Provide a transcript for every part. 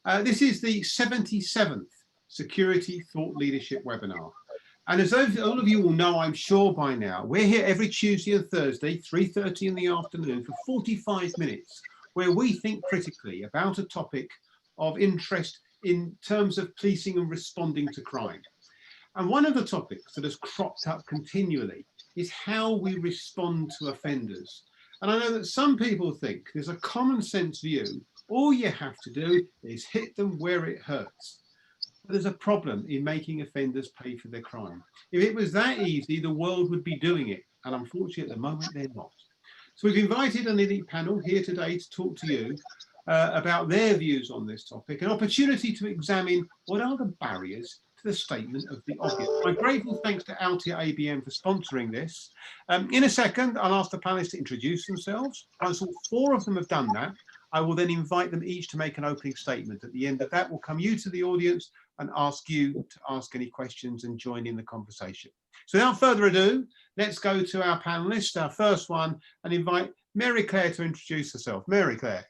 This is the 77th Security Thought Leadership webinar. And as all of you will know, I'm sure by now, we're here every Tuesday and Thursday, 3:30 in the afternoon for 45 minutes, where we think critically about a topic of interest in terms of policing and responding to crime. And one of the topics that has cropped up continually is how we respond to offenders. And I know that some people think there's a common sense view, all you have to do is hit them where it hurts. But there's a problem in making offenders pay for their crime. If it was that easy, the world would be doing it. And unfortunately, at the moment, they're not. So we've invited an elite panel here today to talk to you about their views on this topic, an opportunity to examine what are the barriers to the statement of the obvious. My grateful thanks to Altia-ABM for sponsoring this. In a second, I'll ask the panelists to introduce themselves. Once all four of them have done that, I will then invite them each to make an opening statement. At the end of that, we'll come you to the audience and ask you to ask any questions and join in the conversation. So without further ado, let's go to our panelists, our first one, and invite Marieclaire to introduce herself. Marieclaire.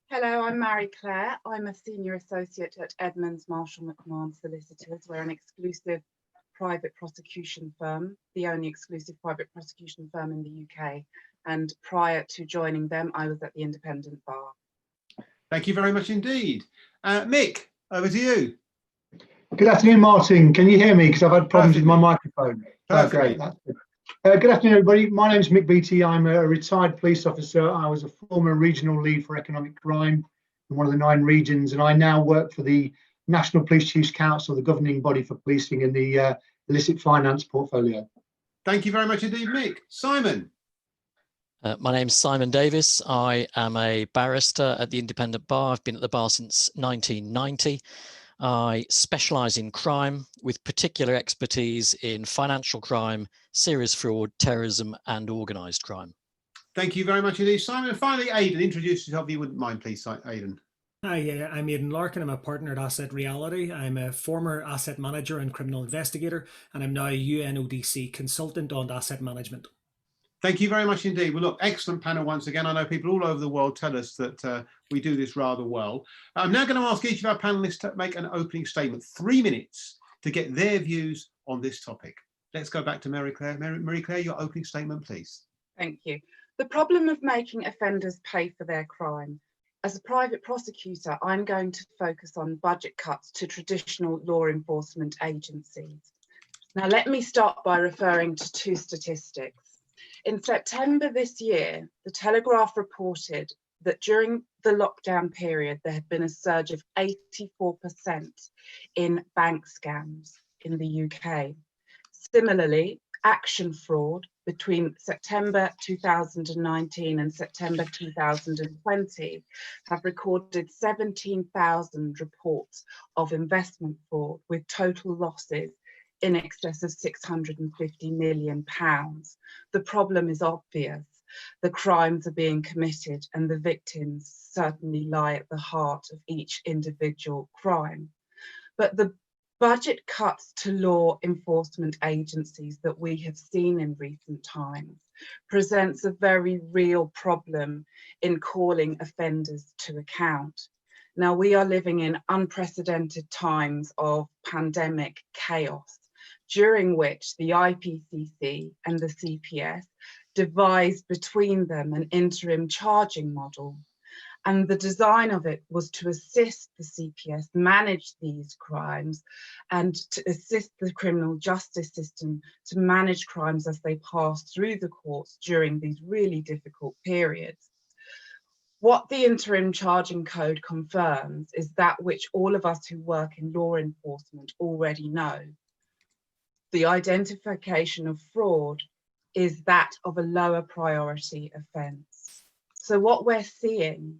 Hello, I'm Marieclaire. I'm a senior associate at Edmonds, Marshall McMahon Solicitors. We're an exclusive private prosecution firm, the only exclusive private prosecution firm in the UK. And prior to joining them, I was at the Independent Bar. Thank you very much indeed. Mick, over to you. Good afternoon, Martin. Can you hear me? Because I've had problems with my microphone. Oh, great. That's good. Good afternoon, everybody. My name is Mick Beatty. I'm a retired police officer. I was a former regional lead for economic crime in one of the 9 regions, and I now work for the National Police Chiefs Council, the governing body for policing in the illicit finance portfolio. Thank you very much indeed, Mick. Simon. My name's Simon Davis. I am a barrister at the Independent Bar. I've been at the bar since 1990. I specialise in crime with particular expertise in financial crime, serious fraud, terrorism and organised crime. Thank you very much indeed, Simon. And finally, Aidan, introduce yourself if you wouldn't mind, please, Aidan. Hi, I'm Aidan Larkin. I'm a partner at Asset Reality. I'm a former asset manager and criminal investigator, and I'm now a UNODC consultant on asset management. Thank you very much indeed. Well, look, excellent panel once again. I know people all over the world tell us that we do this rather well. I'm now going to ask each of our panelists to make an opening statement, 3 minutes, to get their views on this topic. Let's go back to Marieclaire. Marieclaire, your opening statement, please. Thank you. The problem of making offenders pay for their crime. As a private prosecutor, I'm going to focus on budget cuts to traditional law enforcement agencies. Now, let me start by referring to 2 statistics. In September this year, the Telegraph reported that during the lockdown period, there had been a surge of 84% in bank scams in the UK. Similarly, action fraud between September 2019 and September 2020 have recorded 17,000 reports of investment fraud with total losses in excess of £650 million. The problem is obvious. The crimes are being committed and the victims certainly lie at the heart of each individual crime. But the budget cuts to law enforcement agencies that we have seen in recent times presents a very real problem in calling offenders to account. Now, we are living in unprecedented times of pandemic chaos, during which the IPCC and the CPS devised between them an interim charging model. And the design of it was to assist the CPS manage these crimes and to assist the criminal justice system to manage crimes as they pass through the courts during these really difficult periods. What the interim charging code confirms is that which all of us who work in law enforcement already know. The identification of fraud is that of a lower priority offence. So what we're seeing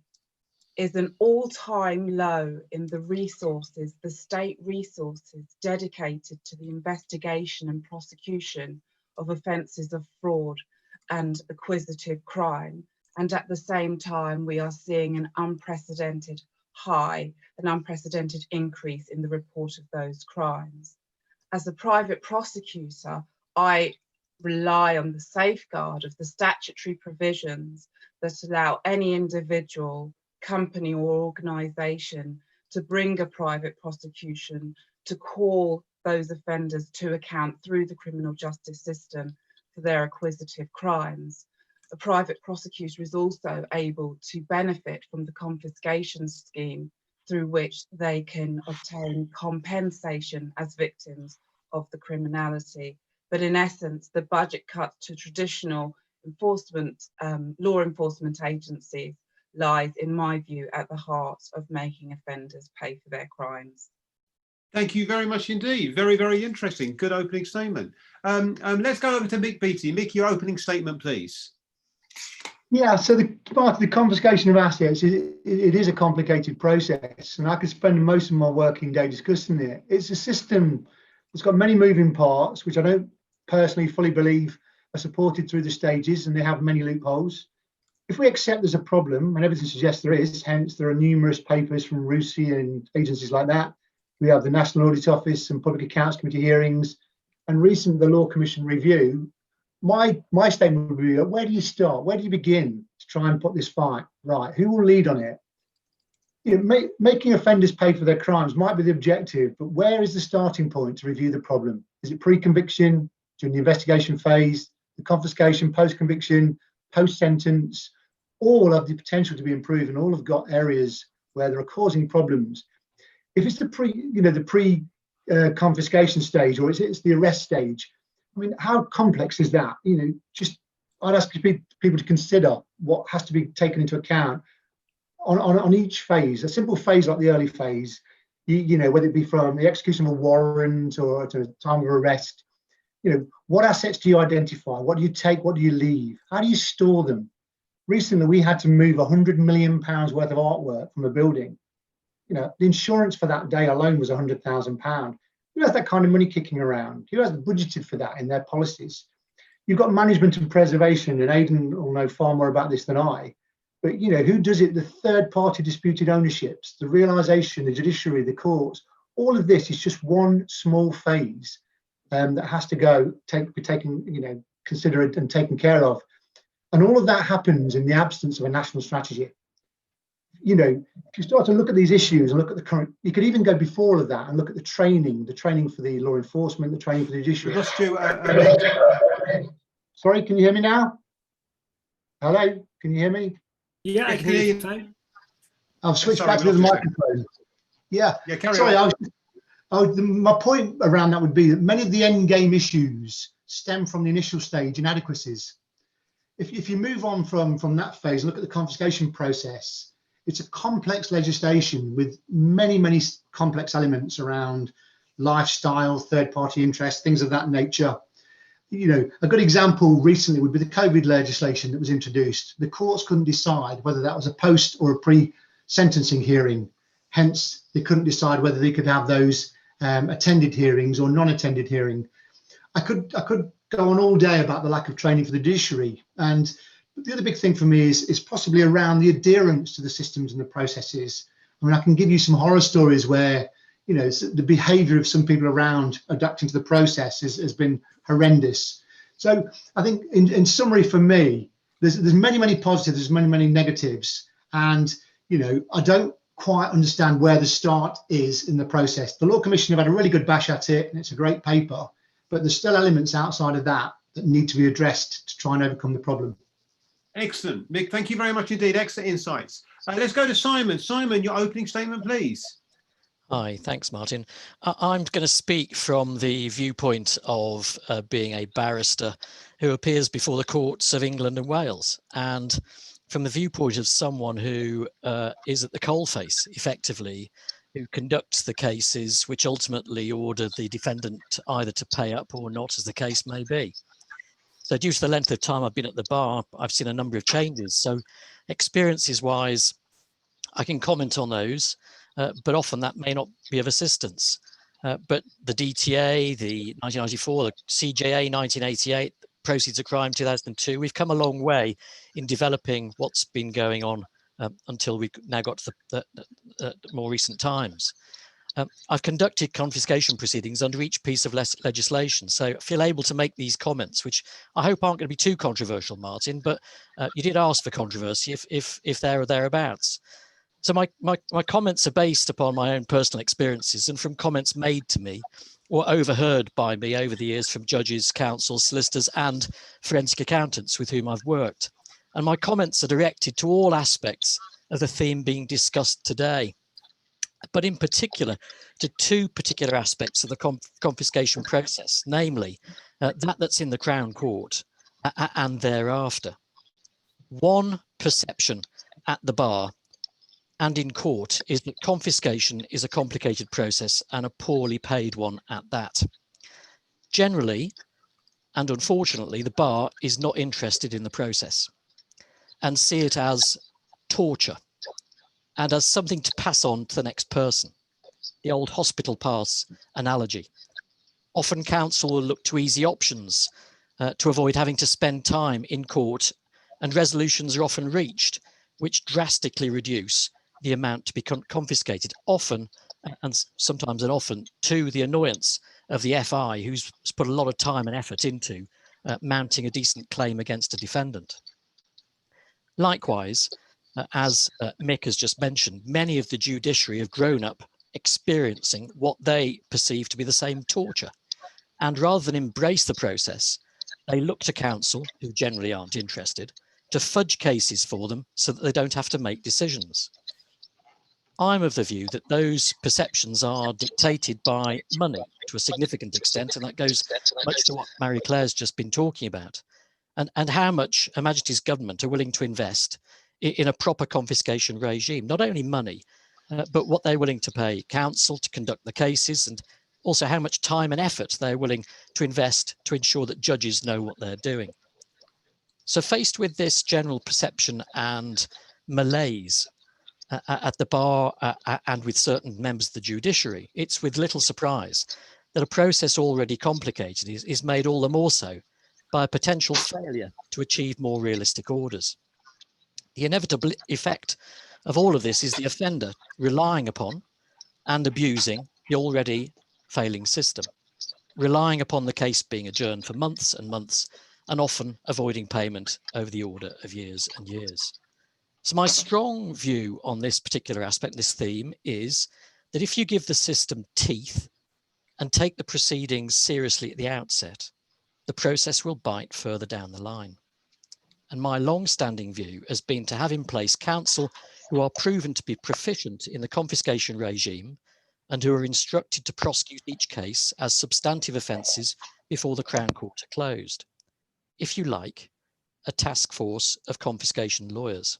is an all-time low in the resources, the state resources dedicated to the investigation and prosecution of offences of fraud and acquisitive crime. And at the same time, we are seeing an unprecedented high, an unprecedented increase in the report of those crimes. As a private prosecutor, I rely on the safeguard of the statutory provisions that allow any individual, company or organisation to bring a private prosecution, to call those offenders to account through the criminal justice system for their acquisitive crimes. A private prosecutor is also able to benefit from the confiscation scheme through which they can obtain compensation as victims of the criminality. But in essence, the budget cuts to traditional enforcement, law enforcement agencies lies, in my view, at the heart of making offenders pay for their crimes. Thank you very much indeed. Very, very interesting. Good opening statement. Let's go over to Mick Beattie. Mick, your opening statement, please. Yeah, so the confiscation of assets, it is a complicated process, and I could spend most of my working day discussing it. It's a system that's got many moving parts, which I don't personally fully believe are supported through the stages, and they have many loopholes. If we accept there's a problem, and everything suggests there is, hence there are numerous papers from RUSI and agencies like that. We have the National Audit Office and Public Accounts Committee hearings, and recent the Law Commission review. My statement would be, where do you start? Where do you begin to try and put this fight right? Who will lead on it? You know, making offenders pay for their crimes might be the objective, but where is the starting point to review the problem? Is it pre-conviction, during the investigation phase, the confiscation, post-conviction, post-sentence? All have the potential to be improved, and all have got areas where they're causing problems. If it's the pre-confiscation stage, or it's the arrest stage, I mean, how complex is that? You know, I'd ask people to consider what has to be taken into account on each phase. A simple phase like the early phase, you know, whether it be from the execution of a warrant or to the time of arrest, you know, what assets do you identify? What do you take? What do you leave? How do you store them? Recently, we had to move £100 million worth of artwork from a building. You know, the insurance for that day alone was £100,000. Who has that kind of money kicking around? Who has budgeted for that in their policies? You've got management and preservation, and Aidan will know far more about this than I. But, you know, who does it? The third-party disputed ownerships, the realisation, the judiciary, the courts. All of this is just one small phase that has to be taken, you know, considered and taken care of. And all of that happens in the absence of a national strategy. You know, if you start to look at these issues and look at the current, you could even go before all of that and look at the training for the law enforcement, the training for the judiciary. Lost you, Sorry, can you hear me now? Hello, can you hear me? Yeah, I can hear you fine. I've switched back to the microphone. Yeah, carry sorry, on. My point around that would be that many of the end game issues stem from the initial stage inadequacies. If you move on from that phase and look at the confiscation process, it's a complex legislation with many complex elements around lifestyle, third-party interests, things of that nature. You know, a good example recently would be the COVID legislation that was introduced. The courts couldn't decide whether that was a post or a pre-sentencing hearing. Hence, they couldn't decide whether they could have those attended hearings or non-attended hearing. I could go on all day about the lack of training for the judiciary, and the other big thing for me is possibly around the adherence to the systems and the processes. I mean, I can give you some horror stories where, you know, the behaviour of some people around adapting to the process has been horrendous. So I think in summary for me, there's many positives, there's many negatives. And, you know, I don't quite understand where the start is in the process. The Law Commission have had a really good bash at it, and it's a great paper, but there's still elements outside of that need to be addressed to try and overcome the problem. Excellent. Mick, thank you very much indeed. Excellent insights. Let's go to Simon. Simon, your opening statement, please. Hi, thanks, Martin. I'm going to speak from the viewpoint of being a barrister who appears before the courts of England and Wales, and from the viewpoint of someone who is at the coalface, effectively, who conducts the cases which ultimately order the defendant either to pay up or not, as the case may be. So due to the length of time I've been at the bar, I've seen a number of changes. So experiences-wise, I can comment on those, but often that may not be of assistance. But the DTA, the 1994, the CJA 1988, Proceeds of Crime 2002, we've come a long way in developing what's been going on until we now got to the more recent times. I've conducted confiscation proceedings under each piece of legislation, so I feel able to make these comments, which I hope aren't going to be too controversial, Martin, but you did ask for controversy if there or thereabouts. So my comments are based upon my own personal experiences and from comments made to me or overheard by me over the years from judges, counsels, solicitors, and forensic accountants with whom I've worked. And my comments are directed to all aspects of the theme being discussed today, but in particular to two particular aspects of the confiscation process, namely that's in the Crown Court and thereafter. One perception at the bar and in court is that confiscation is a complicated process and a poorly paid one at that. Generally, and unfortunately, the bar is not interested in the process and see it as torture and as something to pass on to the next person. The old hospital pass analogy. Often counsel will look to easy options to avoid having to spend time in court, and resolutions are often reached which drastically reduce the amount to be confiscated, often and sometimes and often to the annoyance of the FI, who's put a lot of time and effort into mounting a decent claim against a defendant. Likewise, as Mick has just mentioned, many of the judiciary have grown up experiencing what they perceive to be the same torture. And rather than embrace the process, they look to counsel, who generally aren't interested, to fudge cases for them so that they don't have to make decisions. I'm of the view that those perceptions are dictated by money to a significant extent, and that goes much to what Marieclaire's just been talking about, and how much Her Majesty's government are willing to invest in a proper confiscation regime. Not only money, but what they're willing to pay counsel to conduct the cases, and also how much time and effort they're willing to invest to ensure that judges know what they're doing. So faced with this general perception and malaise at the bar and with certain members of the judiciary, it's with little surprise that a process already complicated is made all the more so by a potential failure to achieve more realistic orders. The inevitable effect of all of this is the offender relying upon and abusing the already failing system, relying upon the case being adjourned for months and months, and often avoiding payment over the order of years and years. So my strong view on this particular aspect, this theme, is that if you give the system teeth and take the proceedings seriously at the outset, the process will bite further down the line. And my long-standing view has been to have in place counsel who are proven to be proficient in the confiscation regime and who are instructed to prosecute each case as substantive offences before the Crown Court are closed. If you like, a task force of confiscation lawyers,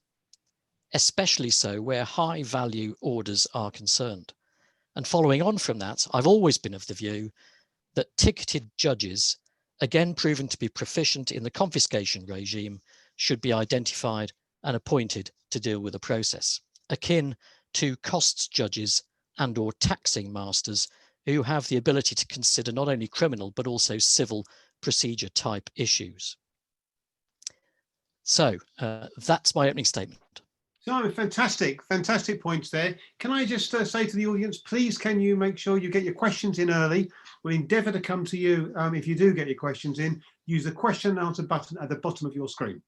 especially so where high value orders are concerned. And following on from that, I've always been of the view that ticketed judges, again proven to be proficient in the confiscation regime, should be identified and appointed to deal with the process, akin to costs judges and or taxing masters who have the ability to consider not only criminal but also civil procedure type issues. So that's my opening statement. Simon, fantastic points there. Can I just say to the audience, please, can you make sure you get your questions in early? We'll endeavour to come to you if you do get your questions in. Use the question and answer button at the bottom of your screen.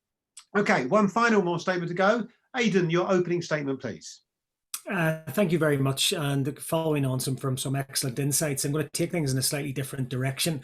Okay, one final more statement to go. Aidan, your opening statement, please. Thank you very much. And following on from some excellent insights, I'm going to take things in a slightly different direction.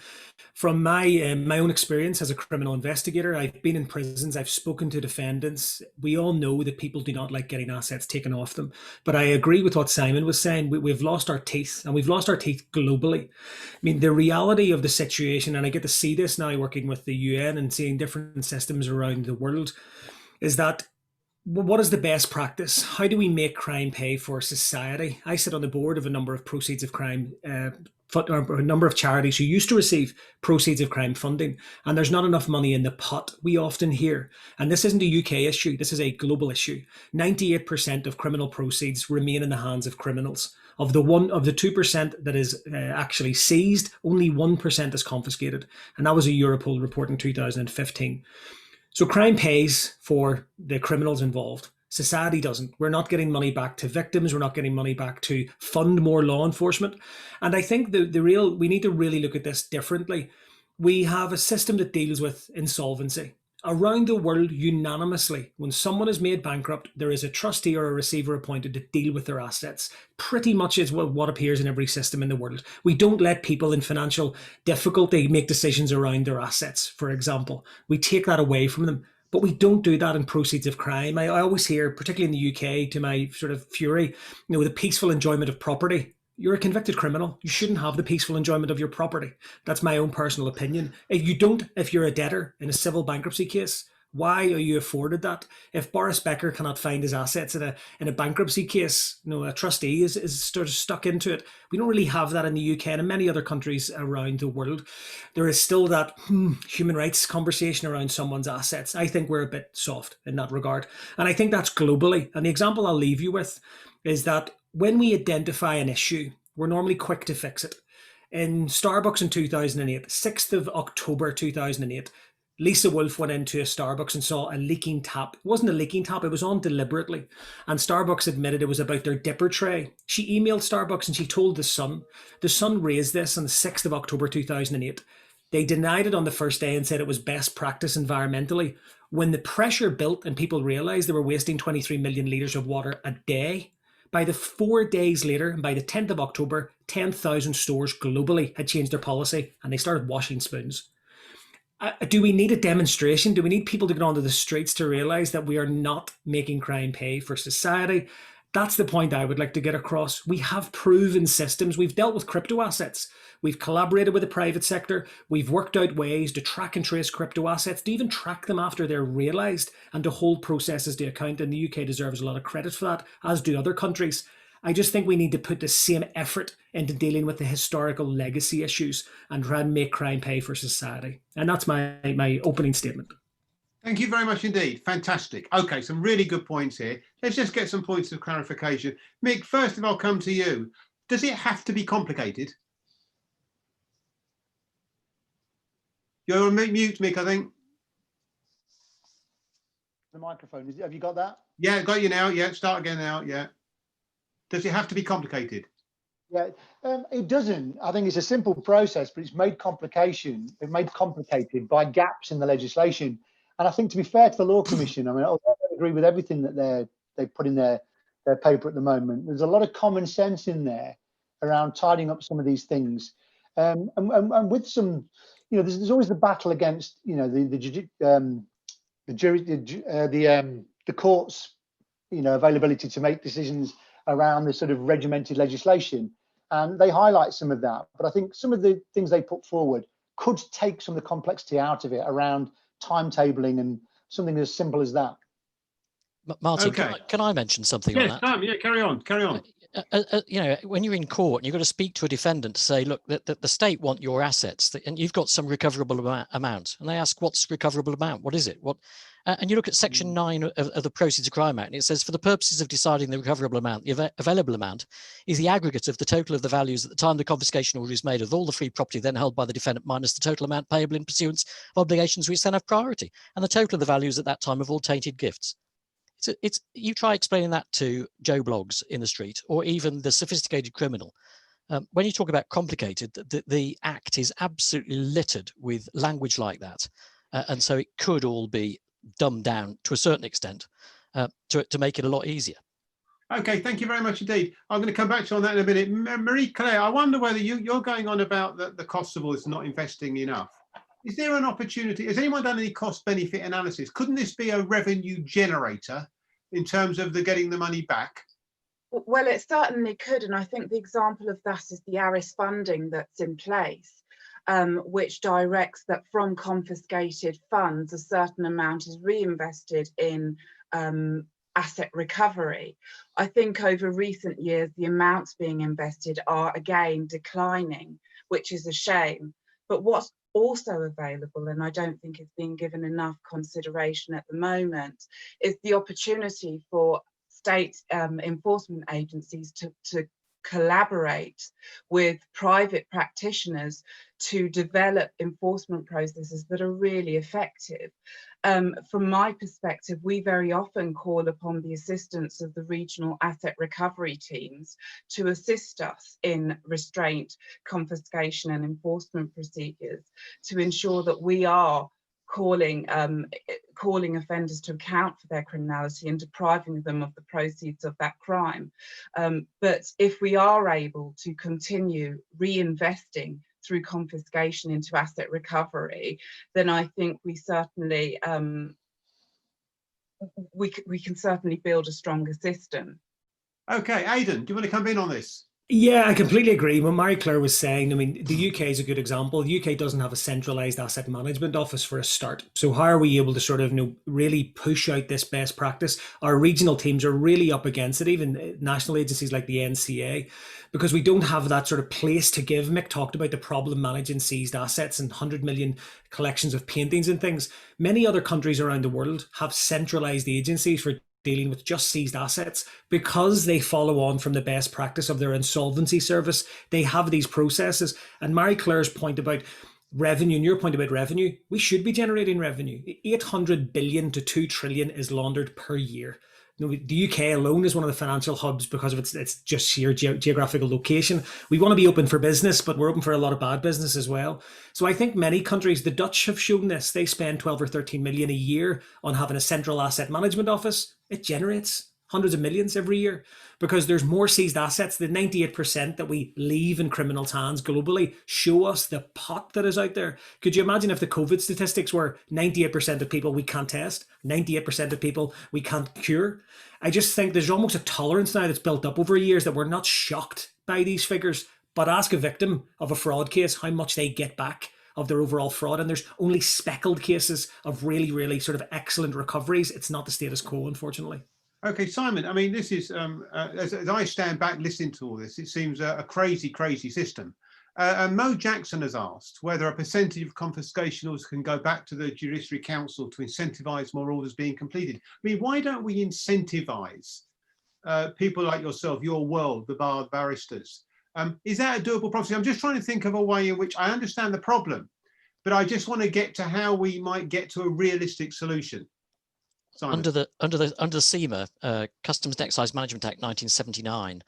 From my own experience as a criminal investigator, I've been in prisons, I've spoken to defendants. We all know that people do not like getting assets taken off them. But I agree with what Simon was saying. We've lost our teeth, and we've lost our teeth globally. I mean, the reality of the situation, and I get to see this now working with the UN and seeing different systems around the world, is that what is the best practice? How do we make crime pay for society? I sit on the board of a number of proceeds of crime, a number of charities who used to receive proceeds of crime funding, and there's not enough money in the pot, we often hear. And this isn't a UK issue, this is a global issue. 98% of criminal proceeds remain in the hands of criminals. Of the 2% that is actually seized, only 1% is confiscated. And that was a Europol report in 2015. So crime pays for the criminals involved. Society doesn't. We're not getting money back to victims. We're not getting money back to fund more law enforcement. And I think we need to really look at this differently. We have a system that deals with insolvency. Around the world, unanimously, when someone is made bankrupt, there is a trustee or a receiver appointed to deal with their assets. Pretty much is what appears in every system in the world. We don't let people in financial difficulty make decisions around their assets, for example. We take that away from them. But we don't do that in proceeds of crime. I always hear, particularly in the UK, to my sort of fury, the peaceful enjoyment of property. You're a convicted criminal. You shouldn't have the peaceful enjoyment of your property. That's my own personal opinion. If you're a debtor in a civil bankruptcy case, why are you afforded that? If Boris Becker cannot find his assets in a bankruptcy case, a trustee is sort of stuck into it. We don't really have that in the UK and in many other countries around the world. There is still that human rights conversation around someone's assets. I think we're a bit soft in that regard. And I think that's globally. And the example I'll leave you with is that when we identify an issue, we're normally quick to fix it. In Starbucks in 2008, 6th of October 2008, Lisa Wolf went into a Starbucks and saw a leaking tap. It wasn't a leaking tap, it was on deliberately. And Starbucks admitted it was about their dipper tray. She emailed Starbucks and she told the Sun. The Sun raised this on the 6th of October 2008. They denied it on the first day and said it was best practice environmentally. When the pressure built and people realised they were wasting 23 million litres of water a day, by the 4 days later, and by the 10th of October, 10,000 stores globally had changed their policy and they started washing spoons. Do we need a demonstration? Do we need people to get onto the streets to realise that we are not making crime pay for society? That's the point I would like to get across. We have proven systems. We've dealt with crypto assets. We've collaborated with the private sector. We've worked out ways to track and trace crypto assets, to even track them after they're realised and to hold processes to account. And the UK deserves a lot of credit for that, as do other countries. I just think we need to put the same effort into dealing with the historical legacy issues and try and make crime pay for society. And that's my opening statement. Thank you very much indeed. Fantastic. Okay, some really good points here. Let's just get some points of clarification. Mick, first of all, come to you. Does it have to be complicated? You're on mute, Mick, I think. The microphone, have you got that? Yeah, got you now. Yeah, start again now. Yeah. Does it have to be complicated? Yeah, it doesn't. I think it's a simple process, but it's made complicated by gaps in the legislation. And I think, to be fair to the Law Commission, I mean, I agree with everything that they put in their paper at the moment. There's a lot of common sense in there around tidying up some of these things, and with some, there's always the battle against, the courts, availability to make decisions around this sort of regimented legislation, and they highlight some of that. But I think some of the things they put forward could take some of the complexity out of it around timetabling and something as simple as that. Martin, okay. can I mention something on that? Yeah, carry on. When you're in court and you've got to speak to a defendant to say, look, the state want your assets and you've got some recoverable amount, and they ask, what's recoverable amount? What is it? And you look at section 9 of the Proceeds of Crime Act, and it says, for the purposes of deciding the recoverable amount, the available amount is the aggregate of the total of the values at the time the confiscation order is made of all the free property then held by the defendant minus the total amount payable in pursuance of obligations which then have priority, and the total of the values at that time of all tainted gifts. You try explaining that to Joe Bloggs in the street, or even the sophisticated criminal. When you talk about complicated, the Act is absolutely littered with language like that. And so it could all be dumbed down to a certain extent to make it a lot easier. Okay, thank you very much indeed. I'm going to come back to you on that in a minute. Marieclaire, I wonder whether you're going on about the costs of all this not investing enough. Is there an opportunity? Has anyone done any cost benefit analysis? Couldn't this be a revenue generator in terms of getting the money back? Well, it certainly could. And I think the example of that is the ARIS funding that's in place, which directs that from confiscated funds, a certain amount is reinvested in asset recovery. I think over recent years, the amounts being invested are again declining, which is a shame. But what's also available, and I don't think it's being given enough consideration at the moment, is the opportunity for state enforcement agencies to collaborate with private practitioners to develop enforcement processes that are really effective. From my perspective, we very often call upon the assistance of the regional asset recovery teams to assist us in restraint, confiscation and enforcement procedures to ensure that we are calling offenders to account for their criminality and depriving them of the proceeds of that crime. But if we are able to continue reinvesting through confiscation into asset recovery, then I think we certainly we can certainly build a stronger system. Okay, Aidan, do you want to come in on this? Yeah, I completely agree. What Marieclaire was saying, I mean, the UK is a good example. The UK doesn't have a centralised asset management office for a start. So how are we able to sort of, really push out this best practice? Our regional teams are really up against it, even national agencies like the NCA, because we don't have that sort of place to give. Mick talked about the problem managing seized assets and 100 million collections of paintings and things. Many other countries around the world have centralised agencies for dealing with just seized assets because they follow on from the best practice of their insolvency service. They have these processes. And Marieclaire's point about revenue and your point about revenue, we should be generating revenue. 800 billion to 2 trillion is laundered per year. The UK alone is one of the financial hubs because of its just sheer geographical location. We want to be open for business, but we're open for a lot of bad business as well. So I think many countries, the Dutch have shown this. They spend 12 or 13 million a year on having a central asset management office. It generates hundreds of millions every year because there's more seized assets. The 98% that we leave in criminals' hands globally show us the pot that is out there. Could you imagine if the COVID statistics were 98% of people we can't test, 98% of people we can't cure? I just think there's almost a tolerance now that's built up over years that we're not shocked by these figures, but ask a victim of a fraud case how much they get back of their overall fraud, and there's only speckled cases of really, really sort of excellent recoveries. It's not the status quo, unfortunately. Okay, Simon, I mean, this is, as I stand back listening to all this, it seems a crazy, crazy system. Mo Jackson has asked whether a percentage of confiscation orders can go back to the Judiciary Council to incentivise more orders being completed. I mean, why don't we incentivise people like yourself, your world, the barristers? Is that a doable process? I'm just trying to think of a way in which I understand the problem, but I just want to get to how we might get to a realistic solution. Simon. Under the CEMA, Customs and Excise Management Act 1979,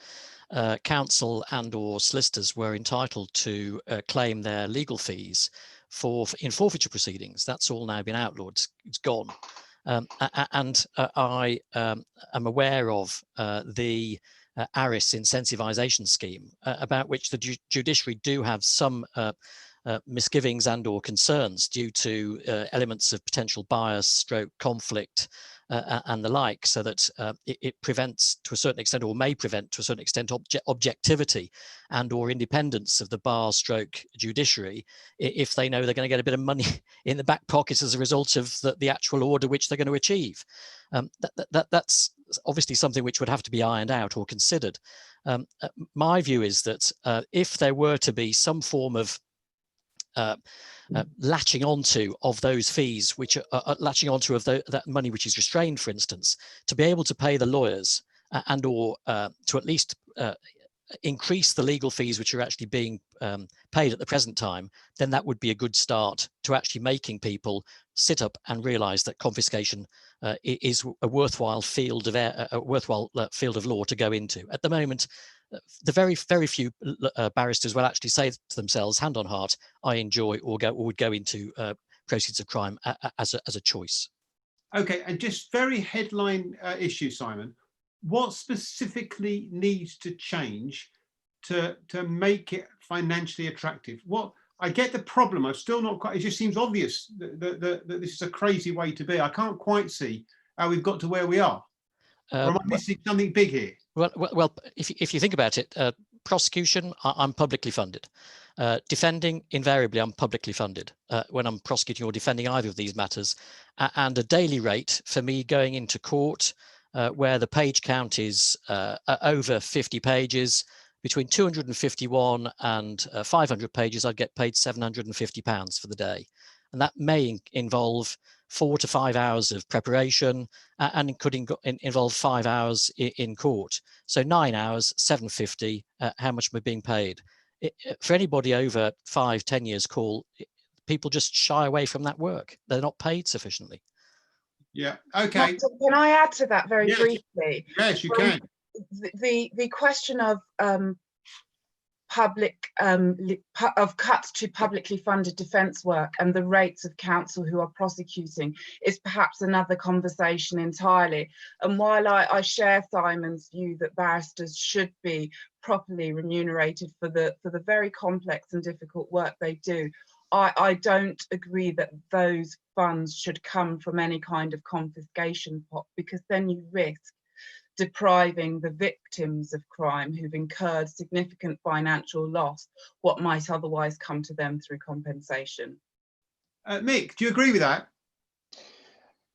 counsel and/or solicitors were entitled to claim their legal fees in forfeiture proceedings. That's all now been outlawed. It's gone. I am aware of the ARIS incentivisation scheme, about which the judiciary do have some misgivings and or concerns due to elements of potential bias, stroke conflict, and the like, so that it prevents to a certain extent, or may prevent to a certain extent, objectivity and or independence of the bar stroke judiciary if they know they're going to get a bit of money in the back pocket as a result of the actual order which they're going to achieve. That's obviously something which would have to be ironed out or considered. My view is that if there were to be some form of latching onto of those fees, which are latching onto of that money which is restrained, for instance, to be able to pay the lawyers and or to at least increase the legal fees which are actually being paid at the present time, then that would be a good start to actually making people sit up and realise that confiscation is a worthwhile field of law to go into. At the moment, the very few barristers will actually say to themselves, hand on heart, I enjoy or would go into proceeds of crime as a choice. Okay, and just very headline issue, Simon. What specifically needs to change to make it financially attractive? What I get the problem. I'm still not quite. It just seems obvious that this is a crazy way to be. I can't quite see how we've got to where we are. Or am I missing something big here? Well, if you think about it, prosecution, I'm publicly funded. Defending, invariably, I'm publicly funded when I'm prosecuting or defending either of these matters. And a daily rate for me going into court, where the page count is over 50 pages, between 251 and 500 pages, I'd get paid £750 for the day. And that may involve 4 to 5 hours of preparation, and it could involve 5 hours in court. So 9 hours, £750, how much am I being paid? For anybody over 5-10 years call, people just shy away from that work. They're not paid sufficiently. Yeah, okay. Can I add to that very briefly? Yes, you can. The question of of cuts to publicly funded defence work and the rates of counsel who are prosecuting is perhaps another conversation entirely. And while I share Simon's view that barristers should be properly remunerated for the very complex and difficult work they do, I don't agree that those funds should come from any kind of confiscation pot, because then you risk depriving the victims of crime who've incurred significant financial loss what might otherwise come to them through compensation. Mick, do you agree with that?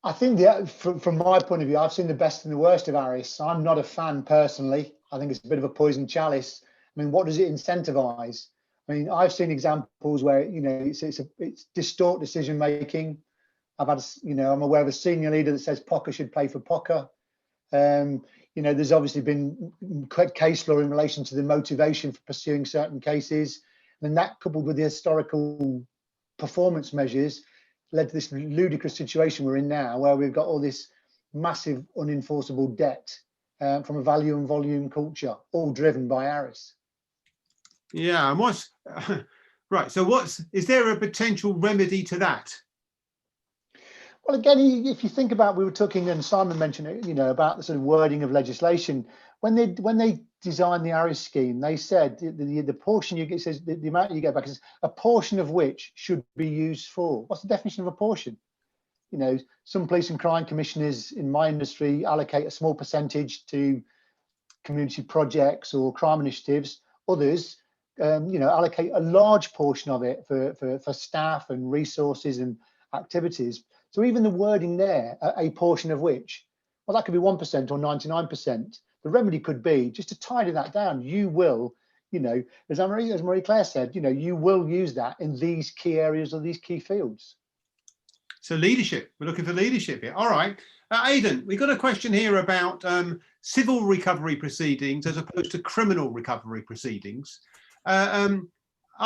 I think from my point of view, I've seen the best and the worst of Aris. I'm not a fan personally. I think it's a bit of a poison chalice. I mean, what does it incentivize? I mean, I've seen examples where, you know, it's distort decision making. I've had, you know, I'm aware of a senior leader that says POCA should pay for POCA. You know, there's obviously been case law in relation to the motivation for pursuing certain cases, and that, coupled with the historical performance measures, led to this ludicrous situation we're in now, where we've got all this massive unenforceable debt from a value and volume culture, all driven by Aris. Yeah, and what's right? So, is there a potential remedy to that? Well, again, if you think about, we were talking, and Simon mentioned it, you know, about the sort of wording of legislation. When they designed the Aris scheme, they said the portion you get, says the amount you get back is a portion of which should be used for. What's the definition of a portion? You know, some police and crime commissioners in my industry allocate a small percentage to community projects or crime initiatives. Others, you know, allocate a large portion of it for staff and resources and activities. So even the wording there, a portion of which, well, that could be 1% or 99%. The remedy could be just to tidy that down. You will, you know, as Marieclaire said, you know, you will use that in these key areas or these key fields. So leadership, we're looking for leadership here. All right, Aidan, we've got a question here about civil recovery proceedings as opposed to criminal recovery proceedings. Are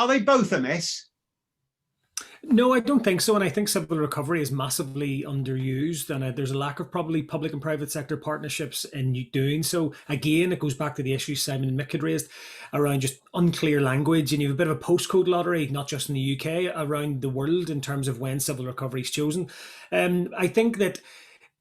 they both a mess? No, I don't think so. And I think civil recovery is massively underused, and there's a lack of probably public and private sector partnerships in doing so. Again, it goes back to the issue Simon and Mick had raised around just unclear language, and you have a bit of a postcode lottery, not just in the UK, around the world in terms of when civil recovery is chosen. I think that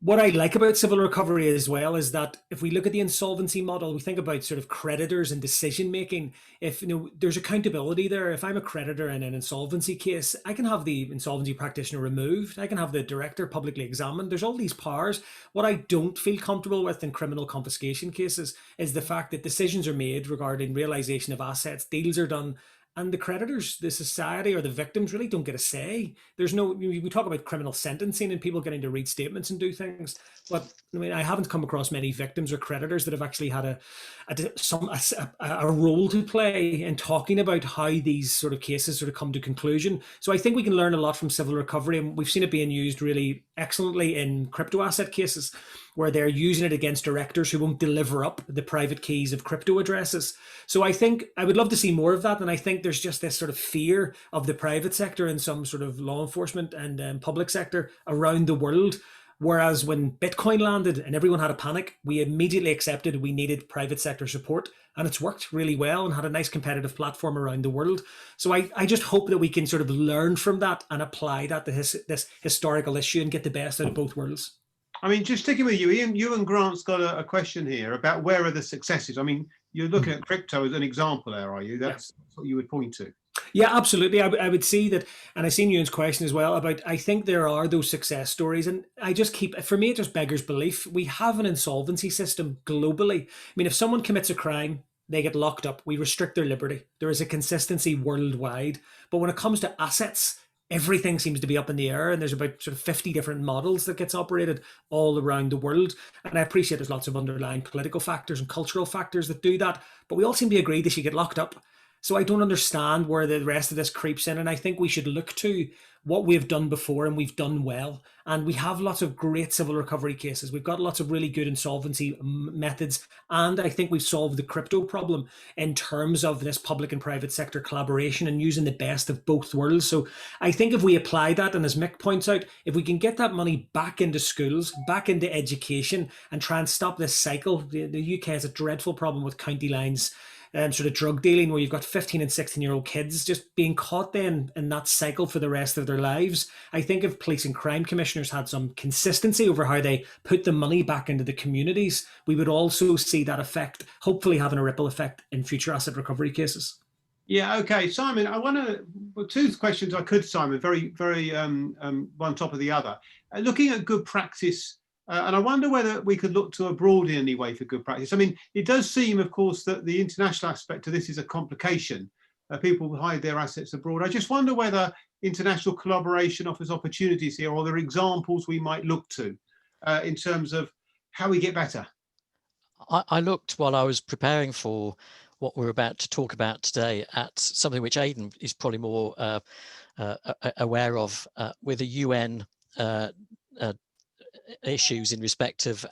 what I like about civil recovery as well is that if we look at the insolvency model, we think about sort of creditors and decision making. If, you know, there's accountability there. If I'm a creditor in an insolvency case, I can have the insolvency practitioner removed. I can have the director publicly examined. There's all these powers. What I don't feel comfortable with in criminal confiscation cases is the fact that decisions are made regarding realization of assets, deals are done, and the creditors, the society or the victims really don't get a say. There's no, we talk about criminal sentencing and people getting to read statements and do things, but I mean, I haven't come across many victims or creditors that have actually had a role to play in talking about how these sort of cases sort of come to conclusion. So I think we can learn a lot from civil recovery, and we've seen it being used really excellently in crypto asset cases, where they're using it against directors who won't deliver up the private keys of crypto addresses. So I think I would love to see more of that. And I think there's just this sort of fear of the private sector and some sort of law enforcement and public sector around the world. Whereas when Bitcoin landed and everyone had a panic, we immediately accepted we needed private sector support, and it's worked really well and had a nice competitive platform around the world. So I just hope that we can sort of learn from that and apply that to this historical issue and get the best out of both worlds. I mean, just sticking with you, Ian, you and Grant's got a question here about where are the successes. I mean, you're looking at crypto as an example there, are you? That's what you would point to. Yeah, absolutely. I would see that, and I've seen Ewan's question as well about, I think there are those success stories, and I just for me, it just beggars belief. We have an insolvency system globally. I mean, if someone commits a crime, they get locked up. We restrict their liberty. There is a consistency worldwide. But when it comes to assets, everything seems to be up in the air, and there's about sort of 50 different models that gets operated all around the world. And I appreciate there's lots of underlying political factors and cultural factors that do that, but we all seem to agree they should get locked up. So I don't understand where the rest of this creeps in. And I think we should look to what we've done before, and we've done well. And we have lots of great civil recovery cases. We've got lots of really good insolvency methods. And I think we've solved the crypto problem in terms of this public and private sector collaboration and using the best of both worlds. So I think if we apply that, and as Mick points out, if we can get that money back into schools, back into education, and try and stop this cycle. The UK has a dreadful problem with county lines sort of drug dealing, where you've got 15 and 16-year-old kids just being caught then in that cycle for the rest of their lives. I think if police and crime commissioners had some consistency over how they put the money back into the communities, we would also see that effect, hopefully having a ripple effect in future asset recovery cases. Yeah, okay, Simon, I want to, well, two questions I could, Simon, very one top of the other. Looking at good practice, and I wonder whether we could look to abroad in any way for good practice. I mean, it does seem, of course, that the international aspect of this is a complication. People hide their assets abroad. I just wonder whether international collaboration offers opportunities here, or there are examples we might look to in terms of how we get better. I looked while I was preparing for what we're about to talk about today at something which Aidan is probably more aware of, with the UN issues in respect of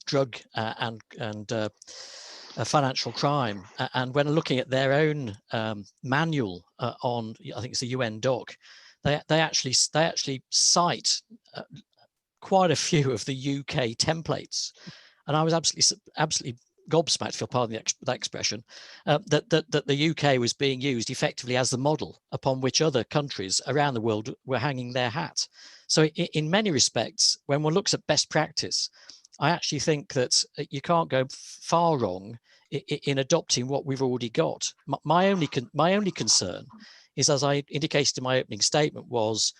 drug and financial crime. And when looking at their own manual on, I think it's the UN doc, they actually cite quite a few of the UK templates. And I was absolutely gobsmacked, if you'll pardon that expression, that the UK was being used effectively as the model upon which other countries around the world were hanging their hat. So in many respects, when one looks at best practice, I actually think that you can't go far wrong in adopting what we've already got. My only concern is, as I indicated in my opening statement, was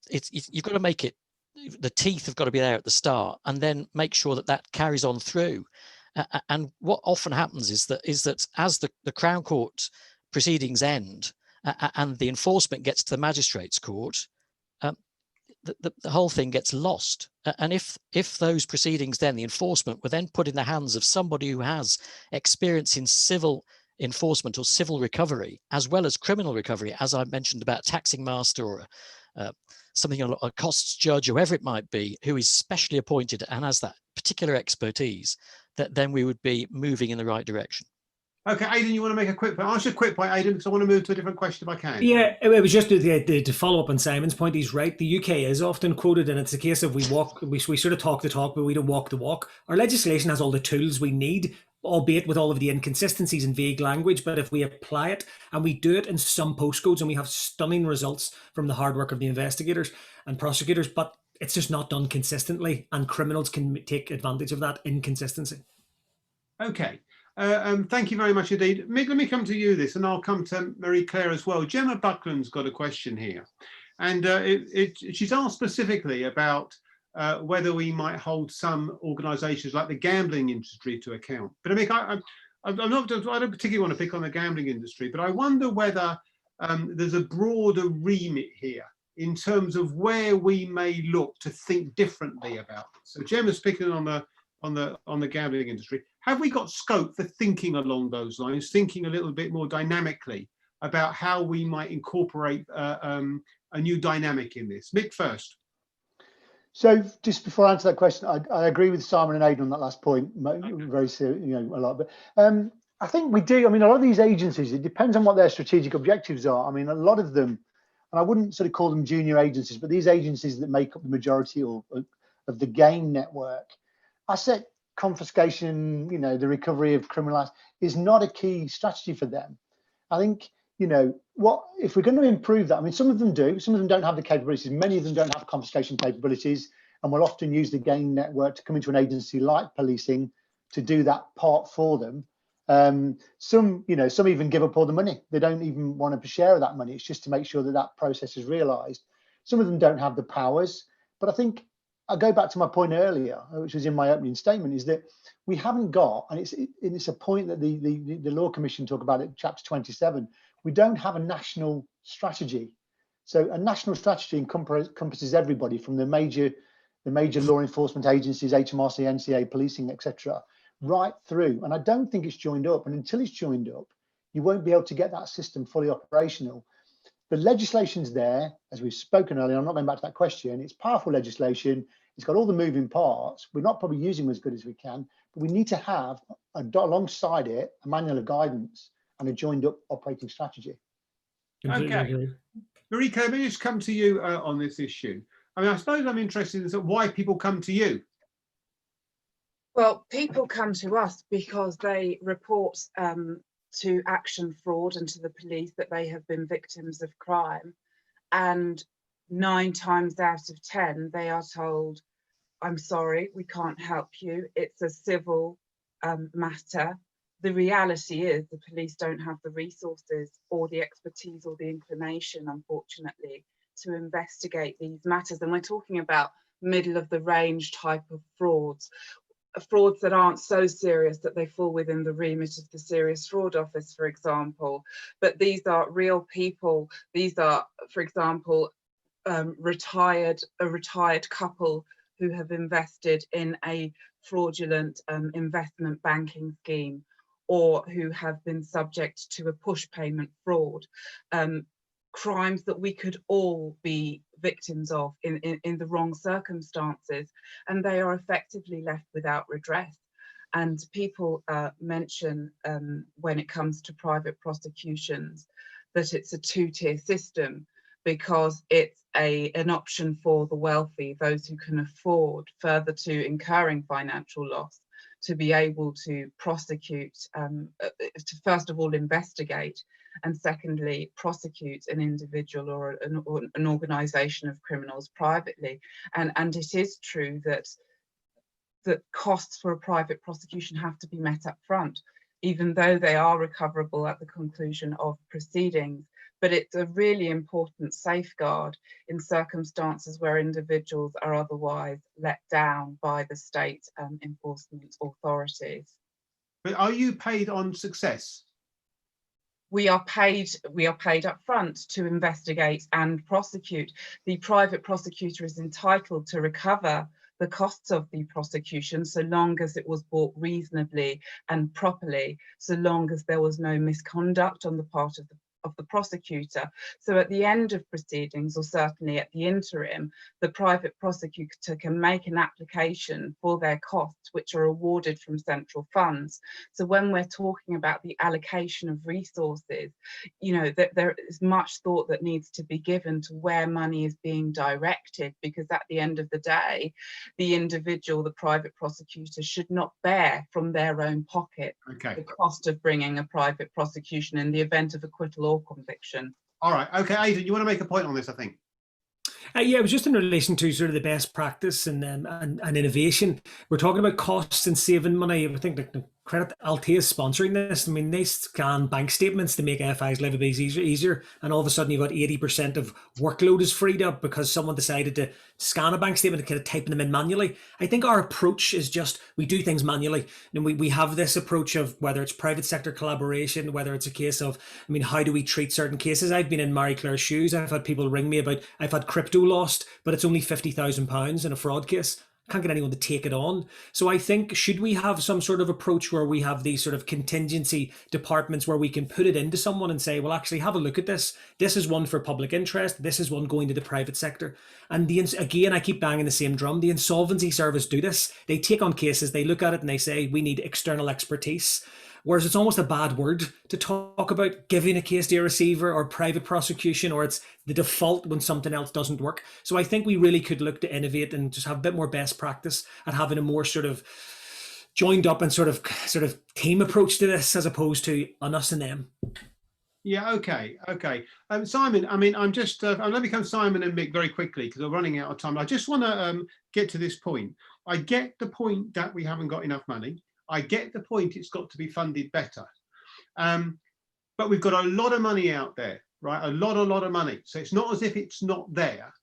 you've got to make it, the teeth have got to be there at the start, and then make sure that carries on through. And what often happens is that as the Crown Court proceedings end and the enforcement gets to the Magistrates' Court, the whole thing gets lost. And if those proceedings, then the enforcement were then put in the hands of somebody who has experience in civil enforcement or civil recovery, as well as criminal recovery, as I mentioned about taxing master or something, a costs judge, whoever it might be, who is specially appointed and has that particular expertise, that then we would be moving in the right direction. Okay, Aidan, you want to make a quick point? I should quick point, Aidan, because I want to move to a different question if I can. Yeah, it was just to follow up on Simon's point. He's right. The UK is often quoted, and it's a case of we sort of talk the talk, but we don't walk the walk. Our legislation has all the tools we need, albeit with all of the inconsistencies and vague language. But if we apply it, and we do it in some postcodes, and we have stunning results from the hard work of the investigators and prosecutors, but it's just not done consistently, and criminals can take advantage of that inconsistency. Okay. Thank you very much indeed. Mick, let me come to you this, and I'll come to Marieclaire as well. Gemma Buckland's got a question here, and she's asked specifically about whether we might hold some organisations like the gambling industry to account. But Mick, I don't particularly want to pick on the gambling industry, but I wonder whether there's a broader remit here in terms of where we may look to think differently about it. So Gemma's picking on the gambling industry. Have we got scope for thinking along those lines, thinking a little bit more dynamically about how we might incorporate a new dynamic in this? Mick first. So just before I answer that question, I agree with Simon and Aidan on that last point, very serious, a lot. But I think we do. I mean, a lot of these agencies, it depends on what their strategic objectives are. I mean, a lot of them, and I wouldn't sort of call them junior agencies, but these agencies that make up the majority of the game network, asset confiscation, the recovery of criminal assets is not a key strategy for them. I think, what if we're going to improve that? I mean, some of them do, some of them don't have the capabilities. Many of them don't have confiscation capabilities, and will often use the game network to come into an agency like policing to do that part for them. Some even give up all the money. They don't even want a share of that money. It's just to make sure that process is realised. Some of them don't have the powers, but I think I'll go back to my point earlier, which was in my opening statement, is that we haven't got, and it's a point that the Law Commission talk about in chapter 27, we don't have a national strategy. So a national strategy encompasses everybody from the major law enforcement agencies, HMRC, NCA, policing, etc., right through. And I don't think it's joined up. And until it's joined up, you won't be able to get that system fully operational. The legislation's there, as we've spoken earlier. I'm not going back to that question. It's powerful legislation. It's got all the moving parts. We're not probably using them as good as we can, but we need to have alongside it a manual of guidance and a joined up operating strategy. Okay. Marieclaire, let me just come to you on this issue. I mean, I suppose I'm interested in why people come to you. Well, people come to us because they report to Action Fraud and to the police that they have been victims of crime. And 9 times out of 10, they are told, I'm sorry, we can't help you. It's a civil matter. The reality is the police don't have the resources or the expertise or the inclination, unfortunately, to investigate these matters. And we're talking about middle of the range type of frauds that aren't so serious that they fall within the remit of the Serious Fraud Office, for example. But these are real people. These are, for example, a retired couple who have invested in a fraudulent investment banking scheme, or who have been subject to a push payment fraud. Crimes that we could all be victims of in the wrong circumstances, and they are effectively left without redress. And people mention when it comes to private prosecutions that it's a two-tier system, because it's an option for the wealthy, those who can afford, further to incurring financial loss, to be able to prosecute, to first of all investigate, and secondly prosecute an individual or an organisation of criminals privately. And it is true that costs for a private prosecution have to be met up front, even though they are recoverable at the conclusion of proceedings. But it's a really important safeguard in circumstances where individuals are otherwise let down by the state enforcement authorities. But are you paid on success? We are paid up front to investigate and prosecute. The private prosecutor is entitled to recover the costs of the prosecution, so long as it was brought reasonably and properly, so long as there was no misconduct on the part of the prosecutor. So at the end of proceedings, or certainly at the interim, the private prosecutor can make an application for their costs, which are awarded from central funds. So when we're talking about the allocation of resources, you know, that there is much thought that needs to be given to where money is being directed, because at the end of the day, the individual, the private prosecutor, should not bear from their own pocket the cost of bringing a private prosecution in the event of acquittal or conviction. All right. Okay, Aidan, you want to make a point on this, I think? Yeah, it was just in relation to sort of the best practice and innovation. We're talking about costs and saving money. I think the credit Altia is sponsoring this. I mean, they scan bank statements to make FIs live a bit easier, and all of a sudden you've got 80% of workload is freed up because someone decided to scan a bank statement and kind of typing them in manually. I think our approach is just we do things manually, and we have this approach of whether it's private sector collaboration, whether it's a case of, I mean, how do we treat certain cases? I've been in Marieclaire's shoes. I've had people ring me about I've had crypto lost, but it's only £50,000 in a fraud case. Can't get anyone to take it on. So I think, should we have some sort of approach where we have these sort of contingency departments where we can put it into someone and say, well, actually have a look at this. This is one for public interest. This is one going to the private sector. And again, I keep banging the same drum. The insolvency service do this. They take on cases, they look at it and they say, we need external expertise. Whereas it's almost a bad word to talk about giving a case to a receiver or private prosecution, or it's the default when something else doesn't work. So I think we really could look to innovate and just have a bit more best practice at having a more sort of joined up and sort of team approach to this, as opposed to on us and them. Yeah, okay. Simon, I mean, I'm going to become Simon and Mick very quickly because we're running out of time. I just want to get to this point. I get the point that we haven't got enough money. I get the point, it's got to be funded better. But we've got a lot of money out there, right? A lot of money. So it's not as if it's not there.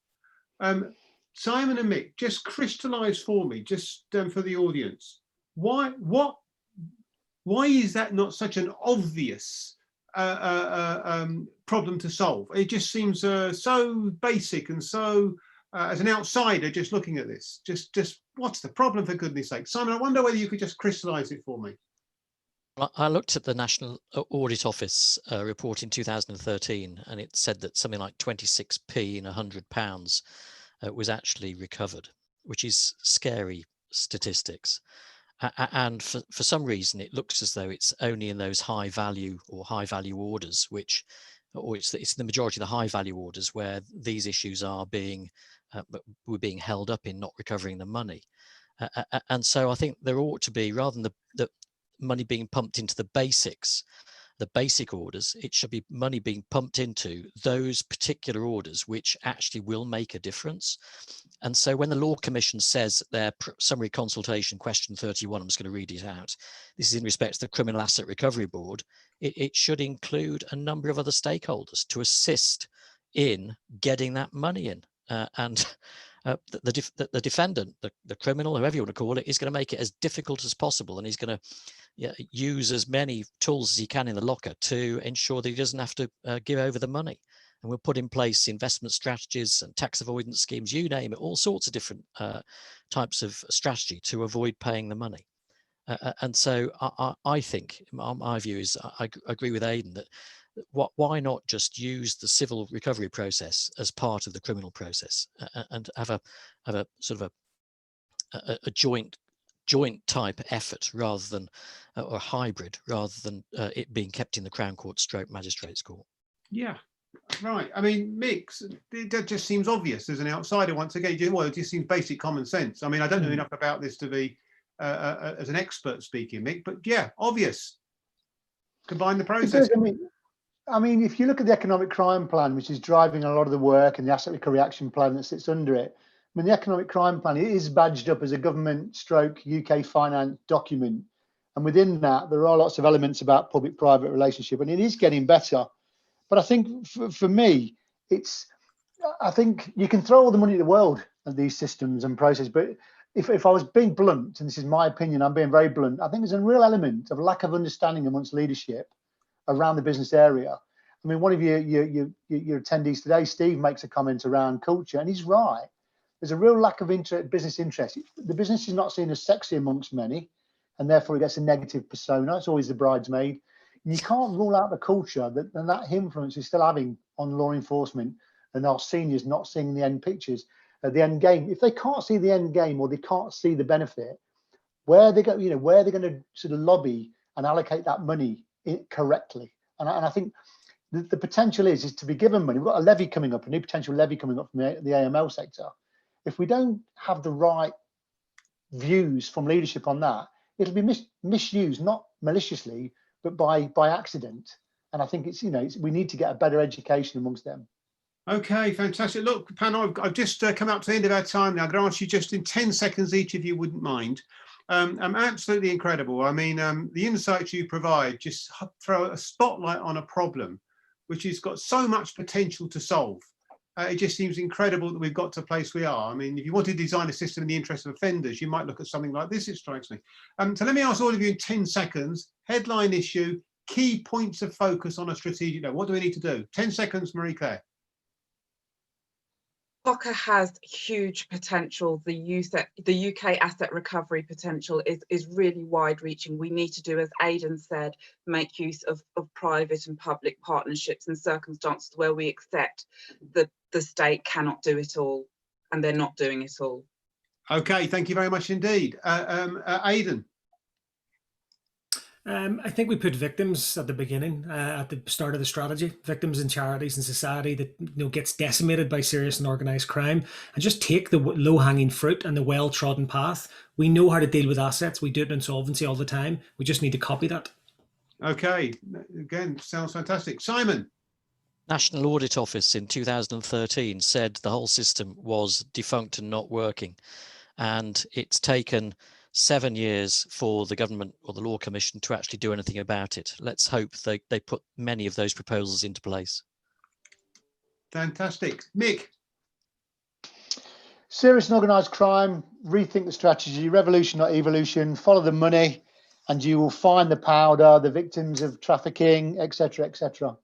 Simon and Mick, just crystallize for me, just for the audience, why is that not such an obvious problem to solve? It just seems so basic and so, as an outsider just looking at this, just what's the problem, for goodness sake? Simon, I wonder whether you could just crystallize it for me. I looked at the National Audit Office report in 2013, and it said that something like 26p in £100 was actually recovered, which is scary statistics. And for some reason, it looks as though it's only in those high value orders, it's the majority of the high value orders where these issues are being held up in not recovering the money. And so I think there ought to be, rather than the money being pumped into the basics, the basic orders, it should be money being pumped into those particular orders which actually will make a difference. And so when the Law Commission says their summary consultation question 31, I'm just going to read it out. This is in respect to the Criminal Asset Recovery Board. It should include a number of other stakeholders to assist in getting that money in. The defendant, the criminal, whoever you want to call it, is going to make it as difficult as possible, and he's going to use as many tools as he can in the locker to ensure that he doesn't have to give over the money. And we'll put in place investment strategies and tax avoidance schemes, you name it, all sorts of different types of strategy to avoid paying the money. And so I think, my view is, I agree with Aidan that why not just use the civil recovery process as part of the criminal process and have a sort of a joint type effort rather than or a hybrid, rather than it being kept in the Crown Court / Magistrates Court. Yeah, right. I mean, Mick, that just seems obvious as an outsider. Once again, well, it just seems basic common sense. I mean, I don't know enough about this to be as an expert speaking, Mick, but yeah, obvious. Combine the process. I mean, if you look at the economic crime plan, which is driving a lot of the work, and the asset recovery action plan that sits under it, I mean, the economic crime plan, it is badged up as a government / UK finance document. And within that, there are lots of elements about public-private relationship, and it is getting better. But I think for me, I think you can throw all the money in the world at these systems and processes, but if I was being blunt, and this is my opinion, I'm being very blunt, I think there's a real element of lack of understanding amongst leadership around the business area. I mean, one of your attendees today, Steve, makes a comment around culture, and he's right. There's a real lack of business interest. The business is not seen as sexy amongst many, and therefore it gets a negative persona. It's always the bridesmaid. And you can't rule out the culture that influence is still having on law enforcement and our seniors not seeing the end pictures, the end game. If they can't see the end game, or they can't see the benefit, where are they going to sort of lobby and allocate that money correctly? And I think the potential is to be given money. We've got a levy coming up, a new potential levy coming up from the AML sector. If we don't have the right views from leadership on that, it'll be misused, not maliciously, but by accident. And I think we need to get a better education amongst them. Okay, fantastic. Look, panel, I've just come up to the end of our time now. I'm going to ask you just in 10 seconds each, if you wouldn't mind. Absolutely incredible. I mean, the insights you provide just throw a spotlight on a problem which has got so much potential to solve. It just seems incredible that we've got to a place we are. I mean, if you want to design a system in the interest of offenders, you might look at something like this, it strikes me. So let me ask all of you in 10 seconds, headline issue, key points of focus on a strategic note. What do we need to do? 10 seconds, Marieclaire. POCA has huge potential. The UK asset recovery potential is really wide reaching. We need to do, as Aidan said, make use of private and public partnerships in circumstances where we accept that the state cannot do it all, and they're not doing it all. Okay, thank you very much indeed. Aidan. I think we put victims at the beginning, at the start of the strategy, victims in charities and society that gets decimated by serious and organised crime, and just take the low-hanging fruit and the well-trodden path. We know how to deal with assets. We do it in insolvency all the time. We just need to copy that. Okay, again, sounds fantastic. Simon. National Audit Office in 2013 said the whole system was defunct and not working, and it's taken 7 years for the government or the Law Commission to actually do anything about it. Let's hope they put many of those proposals into place. Fantastic. Mick. Serious and organised crime, rethink the strategy, revolution not evolution, follow the money, and you will find the powder, the victims of trafficking, etc., etc.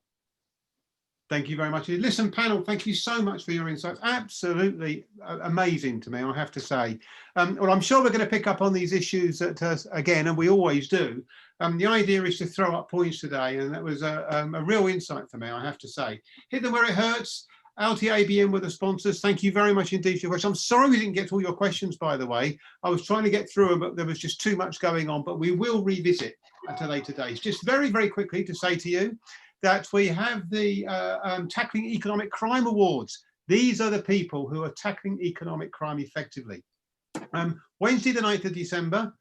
Thank you very much. Listen, panel, thank you so much for your insights. Absolutely amazing to me, I have to say. Well, I'm sure we're going to pick up on these issues again, and we always do. The idea is to throw up points today, and that was a real insight for me, I have to say. Hit them where it hurts. Altia-ABM were the sponsors. Thank you very much indeed for your questions. I'm sorry we didn't get to all your questions, by the way. I was trying to get through them, but there was just too much going on. But we will revisit at a later date. Just very, very quickly to say to you that we have the Tackling Economic Crime Awards. These are the people who are tackling economic crime effectively. Wednesday, the 9th of December,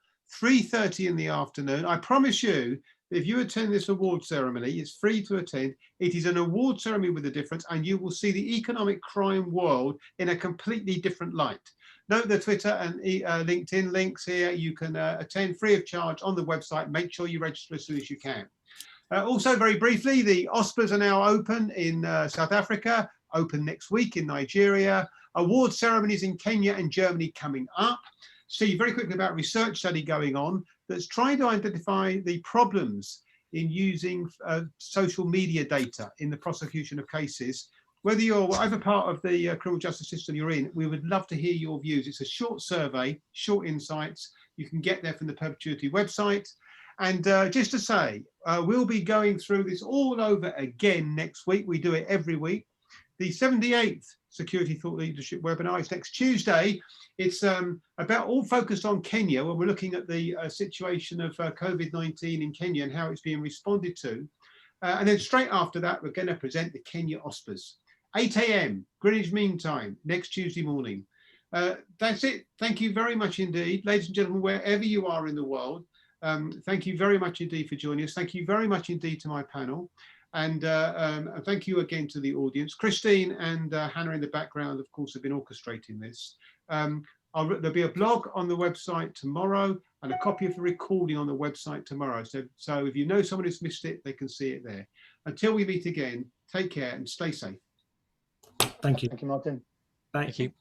3:30 in the afternoon. I promise you, if you attend this award ceremony, it's free to attend. It is an award ceremony with a difference, and you will see the economic crime world in a completely different light. Note the Twitter and LinkedIn links here. You can attend free of charge on the website. Make sure you register as soon as you can. Also, very briefly, the OSPAs are now open in South Africa, open next week in Nigeria. Award ceremonies in Kenya and Germany coming up. See very quickly about research study going on that's trying to identify the problems in using social media data in the prosecution of cases. Whether you're whatever part of the criminal justice system you're in, we would love to hear your views. It's a short survey, short insights. You can get there from the Perpetuity website. And just to say, we'll be going through this all over again next week. We do it every week. The 78th Security Thought Leadership webinar is next Tuesday. It's about all focused on Kenya, where we're looking at the situation of COVID-19 in Kenya and how it's being responded to. And then straight after that, we're going to present the Kenya OSPAs. 8 a.m. Greenwich Mean Time, next Tuesday morning. That's it. Thank you very much indeed. Ladies and gentlemen, wherever you are in the world, thank you very much indeed for joining us. Thank you very much indeed to my panel. And thank you again to the audience. Christine and Hannah in the background, of course, have been orchestrating this. There'll be a blog on the website tomorrow and a copy of the recording on the website tomorrow. So if you know someone who's missed it, they can see it there. Until we meet again, take care and stay safe. Thank you. Thank you, Martin. Bye. Thank you.